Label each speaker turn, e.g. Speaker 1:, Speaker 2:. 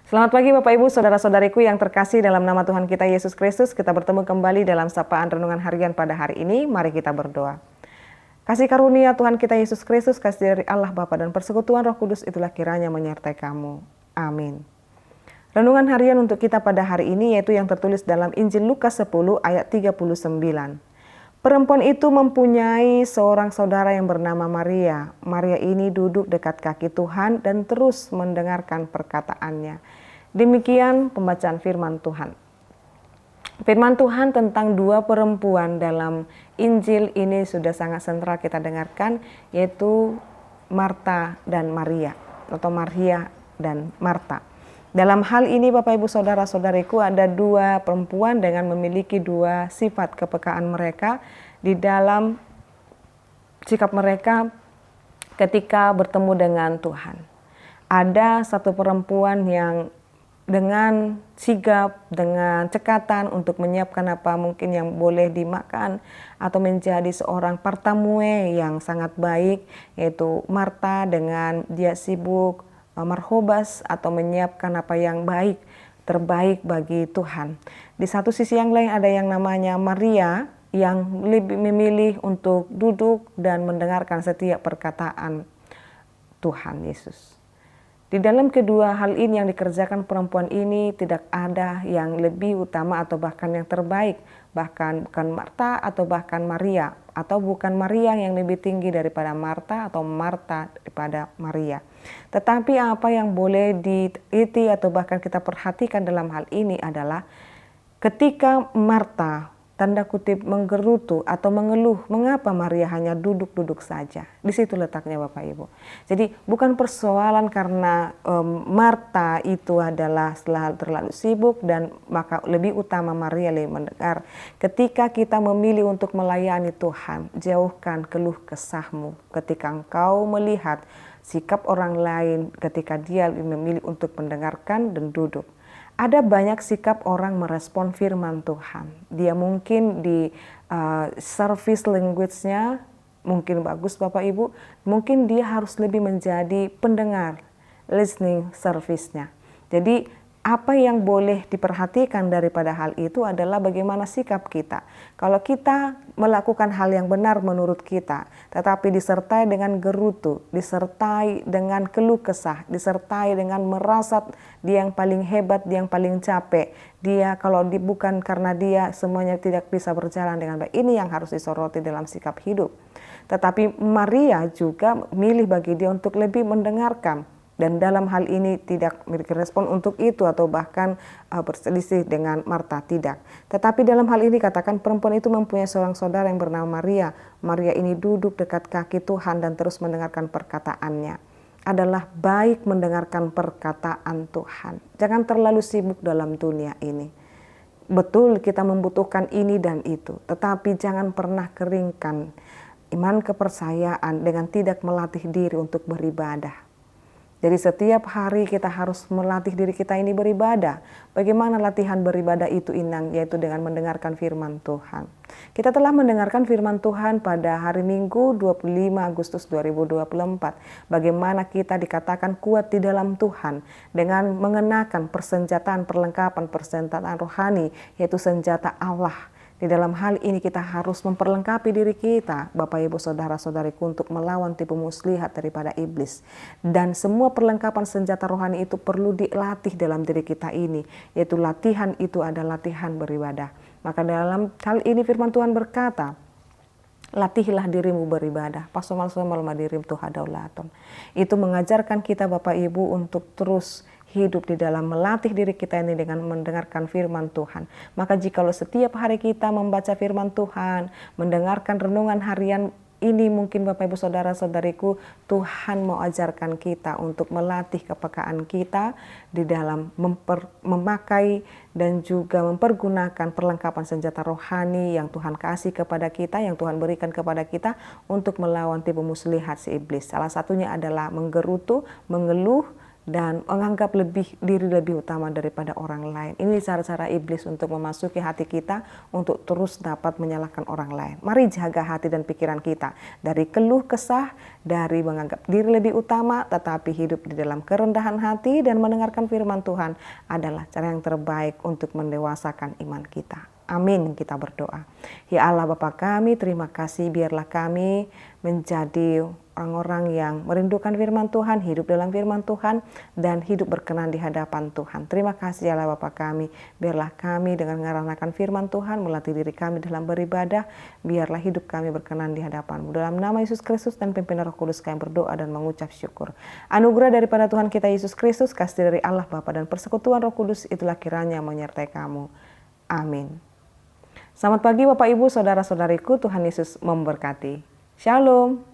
Speaker 1: Selamat pagi Bapak Ibu, Saudara-saudariku yang terkasih dalam nama Tuhan kita Yesus Kristus. Kita bertemu kembali dalam sapaan renungan harian pada hari ini. Mari kita berdoa. Kasih karunia Tuhan kita Yesus Kristus, kasih dari Allah Bapa dan persekutuan Roh Kudus itulah kiranya menyertai kamu. Amin. Renungan harian untuk kita pada hari ini yaitu yang tertulis dalam Injil Lukas 10 ayat 39. Perempuan itu mempunyai seorang saudara yang bernama Maria. Maria ini duduk dekat kaki Tuhan dan terus mendengarkan perkataannya. Demikian pembacaan firman Tuhan. Firman Tuhan tentang dua perempuan dalam Injil ini sudah sangat sentral kita dengarkan, yaitu Marta dan Maria, atau Maria dan Marta. Dalam hal ini Bapak Ibu Saudara-saudariku ada dua perempuan dengan memiliki dua sifat kepekaan mereka di dalam sikap mereka ketika bertemu dengan Tuhan. Ada satu perempuan yang dengan sigap, dengan cekatan untuk menyiapkan apa mungkin yang boleh dimakan atau menjadi seorang partamue yang sangat baik, yaitu Marta dengan dia sibuk marhobas atau menyiapkan apa yang baik, terbaik bagi Tuhan. Di satu sisi yang lain ada yang namanya Maria yang lebih memilih untuk duduk dan mendengarkan setiap perkataan Tuhan Yesus. Di dalam kedua hal ini yang dikerjakan perempuan ini tidak ada yang lebih utama atau bahkan yang terbaik. Bahkan bukan Marta atau bahkan Maria. Atau bukan Maria yang lebih tinggi daripada Marta atau Marta daripada Maria. Tetapi apa yang boleh diteliti atau bahkan kita perhatikan dalam hal ini adalah ketika Marta tanda kutip menggerutu atau mengeluh mengapa Maria hanya duduk-duduk saja. Di situ letaknya Bapak Ibu. Jadi bukan persoalan karena Marta itu adalah terlalu sibuk dan maka lebih utama Maria lebih mendengar. Ketika kita memilih untuk melayani Tuhan, jauhkan keluh kesahmu ketika engkau melihat sikap orang lain ketika dia memilih untuk mendengarkan dan duduk. Ada banyak sikap orang merespon firman Tuhan. Dia mungkin di service language-nya mungkin bagus Bapak Ibu. Mungkin dia harus lebih menjadi pendengar, listening service-nya. Jadi apa yang boleh diperhatikan daripada hal itu adalah bagaimana sikap kita. Kalau kita melakukan hal yang benar menurut kita, tetapi disertai dengan gerutu, disertai dengan keluh kesah, disertai dengan merasa dia yang paling hebat, dia yang paling capek, dia kalau bukan karena dia semuanya tidak bisa berjalan dengan baik. Ini yang harus disoroti dalam sikap hidup. Tetapi Maria juga milih bagi dia untuk lebih mendengarkan. Dan dalam hal ini tidak memiliki respon untuk itu atau bahkan berselisih dengan Marta, tidak. Tetapi dalam hal ini katakan perempuan itu mempunyai seorang saudara yang bernama Maria. Maria ini duduk dekat kaki Tuhan dan terus mendengarkan perkataannya. Adalah baik mendengarkan perkataan Tuhan. Jangan terlalu sibuk dalam dunia ini. Betul kita membutuhkan ini dan itu. Tetapi jangan pernah keringkan iman kepercayaan dengan tidak melatih diri untuk beribadah. Jadi setiap hari kita harus melatih diri kita ini beribadah. Bagaimana latihan beribadah itu Inang? Yaitu dengan mendengarkan firman Tuhan. Kita telah mendengarkan firman Tuhan pada hari Minggu 25 Agustus 2024. Bagaimana kita dikatakan kuat di dalam Tuhan dengan mengenakan persenjataan, persenjataan rohani, yaitu senjata Allah. Di dalam hal ini kita harus memperlengkapi diri kita, Bapak Ibu Saudara-saudariku, untuk melawan tipu muslihat daripada iblis. Dan semua perlengkapan senjata rohani itu perlu dilatih dalam diri kita ini, yaitu latihan itu adalah latihan beribadah. Maka dalam hal ini firman Tuhan berkata, latihlah dirimu beribadah. Pasomal-somal madirim tuhadaulaton. Itu mengajarkan kita Bapak Ibu untuk terus hidup di dalam melatih diri kita ini dengan mendengarkan firman Tuhan. Maka jikalau setiap hari kita membaca firman Tuhan, mendengarkan renungan harian ini mungkin Bapak Ibu Saudara-saudariku, Tuhan mau ajarkan kita untuk melatih kepekaan kita di dalam memakai dan juga mempergunakan perlengkapan senjata rohani yang Tuhan kasih kepada kita, yang Tuhan berikan kepada kita untuk melawan tipu muslihat si iblis. Salah satunya adalah menggerutu, mengeluh, dan menganggap diri lebih utama daripada orang lain. Ini cara-cara iblis untuk memasuki hati kita untuk terus dapat menyalahkan orang lain. Mari jaga hati dan pikiran kita dari keluh kesah, dari menganggap diri lebih utama, tetapi hidup di dalam kerendahan hati dan mendengarkan firman Tuhan adalah cara yang terbaik untuk mendewasakan iman kita. Amin, kita berdoa. Ya Allah Bapa kami, terima kasih, biarlah kami menjadi orang-orang yang merindukan firman Tuhan, hidup dalam firman Tuhan, dan hidup berkenan di hadapan Tuhan. Terima kasih ya Allah Bapa kami, biarlah kami dengan mengeranakan firman Tuhan, melatih diri kami dalam beribadah, biarlah hidup kami berkenan di hadapan-Mu. Dalam nama Yesus Kristus dan pimpinan Roh Kudus kami berdoa dan mengucap syukur. Anugerah daripada Tuhan kita Yesus Kristus, kasih dari Allah Bapa dan persekutuan Roh Kudus itulah kiranya menyertai kamu. Amin. Selamat pagi Bapak Ibu, Saudara-saudariku, Tuhan Yesus memberkati. Shalom.